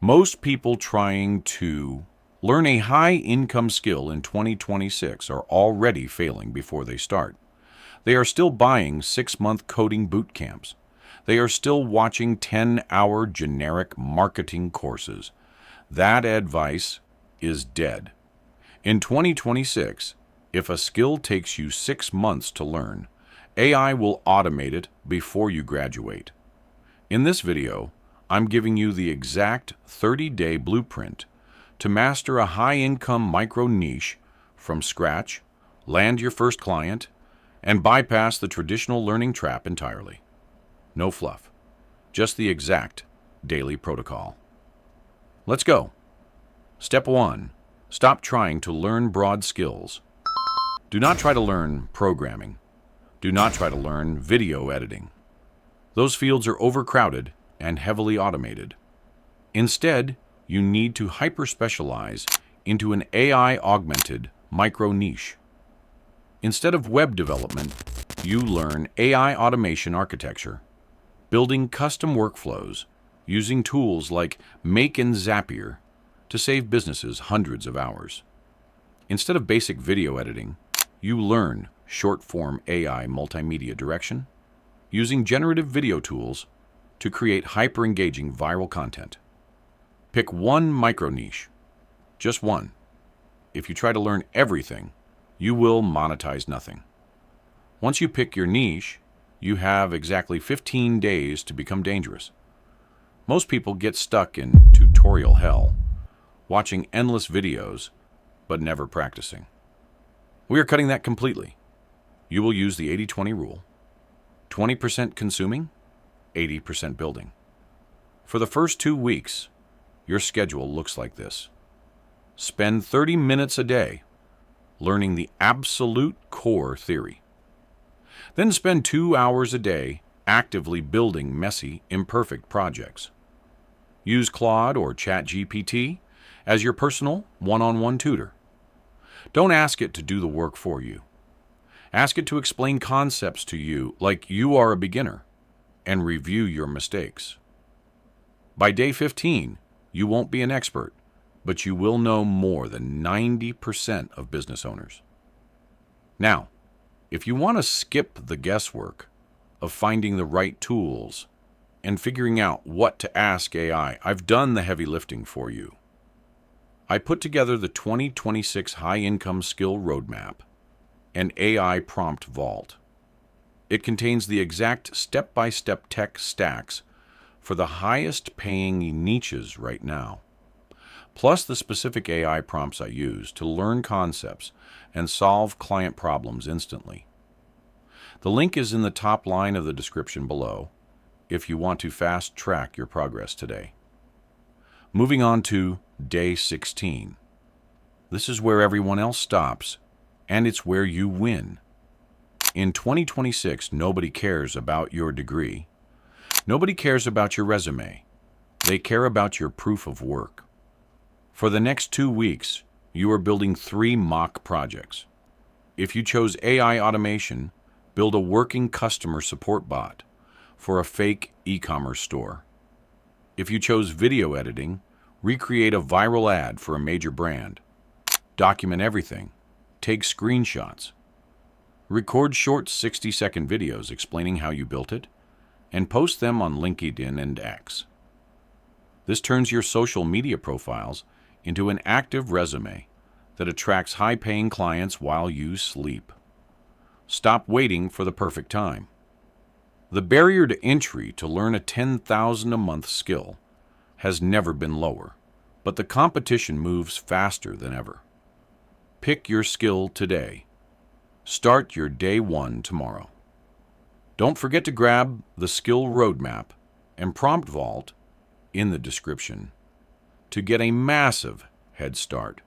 Most people trying to learn a high-income skill in 2026 are already failing before they start. They are still buying 6-month coding boot camps. They are still watching 10-hour generic marketing courses. That advice is dead. In 2026, if a skill takes you 6 months to learn, AI will automate it before you graduate. In this video, I'm giving you the exact 30-day blueprint to master a high-income micro niche from scratch, land your first client, and bypass the traditional learning trap entirely. No fluff, just the exact daily protocol. Let's go. Step 1. Stop trying to learn broad skills. Do not try to learn programming. Do not try to learn video editing. Those fields are overcrowded and heavily automated. Instead, you need to hyper-specialize into an AI-augmented micro niche. Instead of web development, you learn AI automation architecture, building custom workflows using tools like Make and Zapier to save businesses hundreds of hours. Instead of basic video editing, you learn short-form AI multimedia direction using generative video tools to create hyper-engaging viral content. Pick one micro niche, just one. If you try to learn everything, you will monetize nothing. Once you pick your niche, you have exactly 15 days to become dangerous. Most people get stuck in tutorial hell, watching endless videos, but never practicing. We are cutting that completely. You will use the 80-20 rule. 20% consuming, 80% building. For the first 2 weeks, your schedule looks like this. Spend 30 minutes a day learning the absolute core theory. Then spend 2 hours a day actively building messy, imperfect projects. Use Claude or ChatGPT as your personal one-on-one tutor. Don't ask it to do the work for you. Ask it to explain concepts to you like you are a beginner and review your mistakes. By day 15, you won't be an expert, but you will know more than 90% of business owners. Now, if you want to skip the guesswork of finding the right tools and figuring out what to ask AI, I've done the heavy lifting for you. I put together the 2026 High-Income Skill Roadmap and AI Prompt Vault. It contains the exact step-by-step tech stacks for the highest-paying niches right now, plus the specific AI prompts I use to learn concepts and solve client problems instantly. The link is in the top line of the description below if you want to fast-track your progress today. Moving on to day 16. This is where everyone else stops, and it's where you win. In 2026, nobody cares about your degree. Nobody cares about your resume. They care about your proof of work. For the next 2 weeks, you are building 3 mock projects. If you chose AI automation, build a working customer support bot for a fake e-commerce store. If you chose video editing, recreate a viral ad for a major brand. Document everything. Take screenshots. Record short 60-second videos explaining how you built it, and post them on LinkedIn and X. This turns your social media profiles into an active resume that attracts high-paying clients while you sleep. Stop waiting for the perfect time. The barrier to entry to learn a $10,000 a month skill has never been lower, but the competition moves faster than ever. Pick your skill today. Start your day 1 tomorrow. Don't forget to grab the skill roadmap and prompt vault in the description to get a massive head start.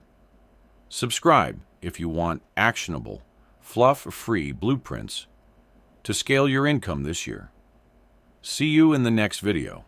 Subscribe if you want actionable, fluff-free blueprints to scale your income this year. See you in the next video.